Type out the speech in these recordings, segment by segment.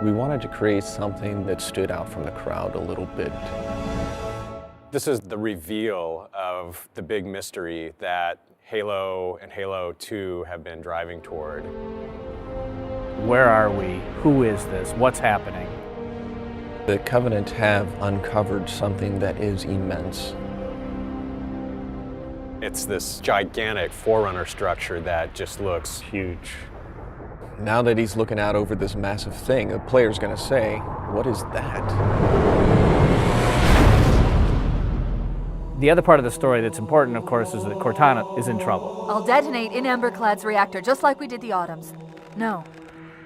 We wanted to create something that stood out from the crowd a little bit. This is the reveal of the big mystery that Halo and Halo 2 have been driving toward. Where are we? Who is this? What's happening? The Covenant have uncovered something that is immense. It's this gigantic Forerunner structure that just looks huge. Now that he's looking out over this massive thing, the player's gonna say, what is that? The other part of the story that's important, of course, is that Cortana is in trouble. I'll detonate in Emberclad's reactor, just like we did the Autumns. No,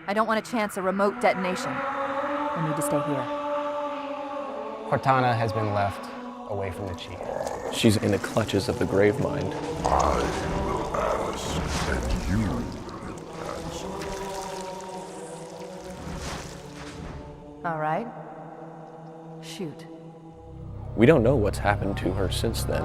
I don't want to chance a remote detonation. I need to stay here. Cortana has been left away from the Chief. She's in the clutches of the Gravemind. I will ask, and you will answer. All right. Shoot. We don't know what's happened to her since then.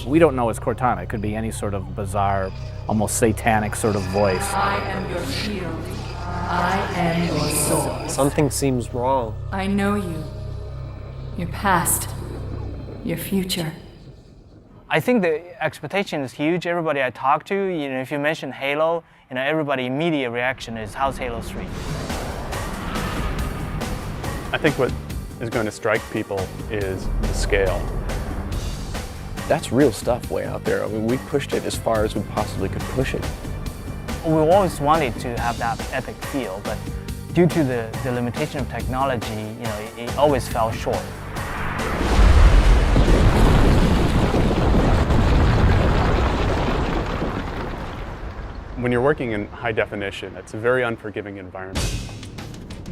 We don't know it's Cortana. It could be any sort of bizarre, almost satanic sort of voice. I am your shield. I am your sword. Something seems wrong. I know you. Your past. Your future. I think the expectation is huge. Everybody I talk to, if you mention Halo, everybody immediate reaction is, how's Halo 3? I think what is going to strike people is the scale. That's real stuff way out there. I mean, we pushed it as far as we possibly could push it. We always wanted to have that epic feel, but due to the limitation of technology, it always fell short. When you're working in high definition, it's a very unforgiving environment.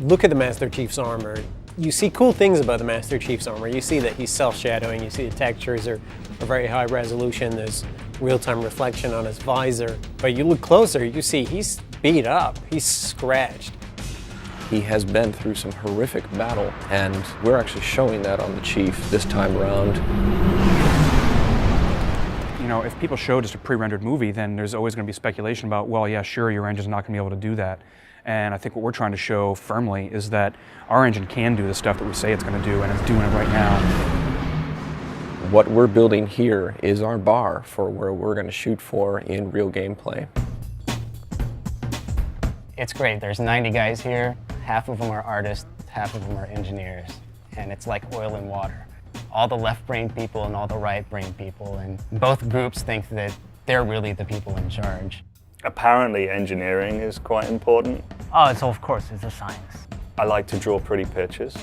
Look at the Master Chief's armor. You see cool things about the Master Chief's armor. You see that he's self-shadowing, you see the textures are very high resolution, there's real-time reflection on his visor. But you look closer, you see he's beat up, he's scratched. He has been through some horrific battle, and we're actually showing that on the Chief this time around. If people show just a pre-rendered movie, then there's always going to be speculation about, well, yeah, sure, your engine's not going to be able to do that. And I think what we're trying to show firmly is that our engine can do the stuff that we say it's going to do, and it's doing it right now. What we're building here is our bar for where we're going to shoot for in real gameplay. It's great. There's 90 guys here. Half of them are artists, half of them are engineers. And it's like oil and water. All the left-brain people and all the right-brain people, and both groups think that they're really the people in charge. Apparently engineering is quite important. Oh, of course, it's a science. I like to draw pretty pictures.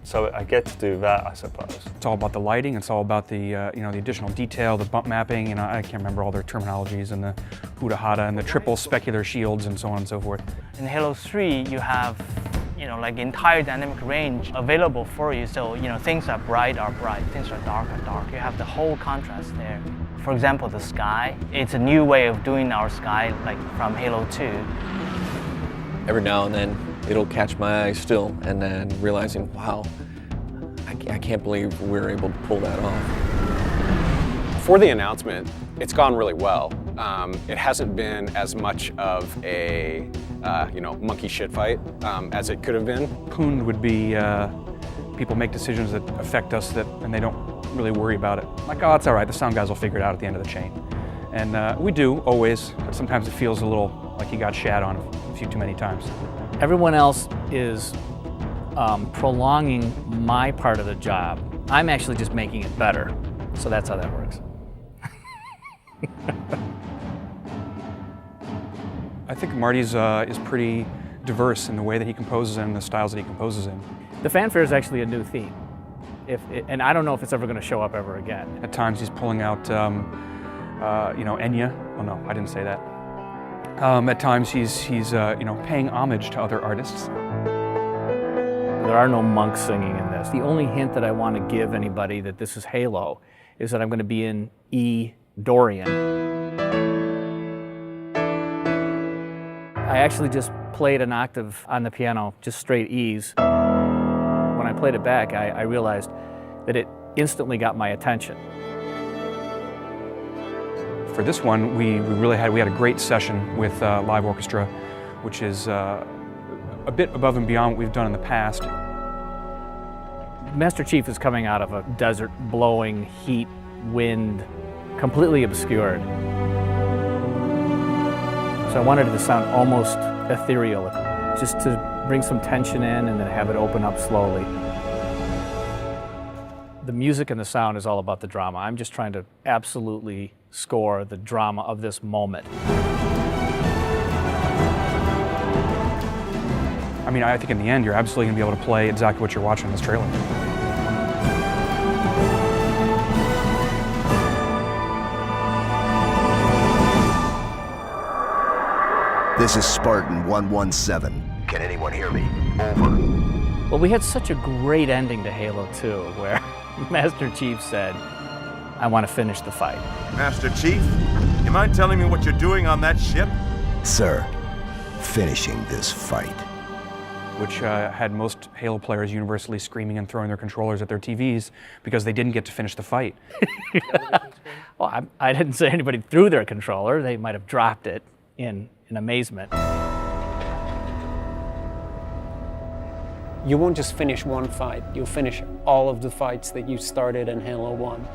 So I get to do that, I suppose. It's all about the lighting, it's all about the the additional detail, the bump mapping, I can't remember all their terminologies, and the huda-hada, and the triple specular shields, and so on and so forth. In Halo 3, you have like entire dynamic range available for you. So, things are bright, things are dark. You have the whole contrast there. For example, the sky. It's a new way of doing our sky, like from Halo 2. Every now and then, it'll catch my eye still, and then realizing, wow, I can't believe we're able to pull that off. For the announcement, it's gone really well. It hasn't been as much of a monkey shit fight as it could have been. Poon would be people make decisions that affect us and they don't really worry about it. Like, oh, it's all right, the sound guys will figure it out at the end of the chain. And we do, always, but sometimes it feels a little like you got shat on a few too many times. Everyone else is prolonging my part of the job. I'm actually just making it better. So that's how that works. I think Marty's is pretty diverse in the way that he composes and the styles that he composes in. The fanfare is actually a new theme. And I don't know if it's ever going to show up ever again. At times he's pulling out, Enya. Oh no, I didn't say that. At times he's paying homage to other artists. There are no monks singing in this. The only hint that I want to give anybody that this is Halo is that I'm going to be in E Dorian. I actually just played an octave on the piano, just straight E's. When I played it back, I realized that it instantly got my attention. For this one, we had a great session with live orchestra, which is a bit above and beyond what we've done in the past. Master Chief is coming out of a desert, blowing heat, wind, completely obscured. So I wanted it to sound almost ethereal, just to bring some tension in and then have it open up slowly. The music and the sound is all about the drama. I'm just trying to absolutely score the drama of this moment. I mean, I think in the end, you're absolutely going to be able to play exactly what you're watching in this trailer. This is Spartan 117. Can anyone hear me? Over. Well, we had such a great ending to Halo 2 where Master Chief said, I want to finish the fight. Master Chief, you mind telling me what you're doing on that ship? Sir, finishing this fight. Which had most Halo players universally screaming and throwing their controllers at their TVs because they didn't get to finish the fight. Well, I didn't say anybody threw their controller. They might have dropped it in amazement. You won't just finish one fight, you'll finish all of the fights that you started in Halo 1.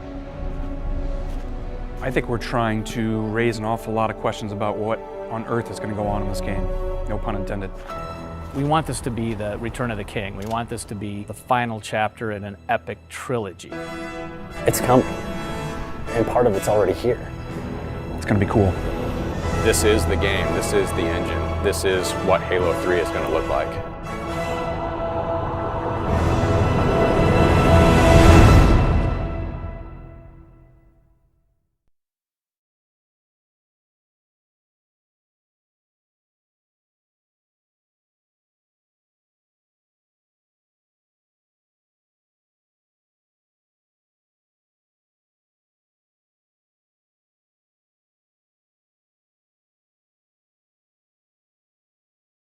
I think we're trying to raise an awful lot of questions about what on earth is going to go on in this game. No pun intended. We want this to be the Return of the King. We want this to be the final chapter in an epic trilogy. It's coming, and part of it's already here. It's going to be cool. This is the game. This is the engine. This is what Halo 3 is going to look like.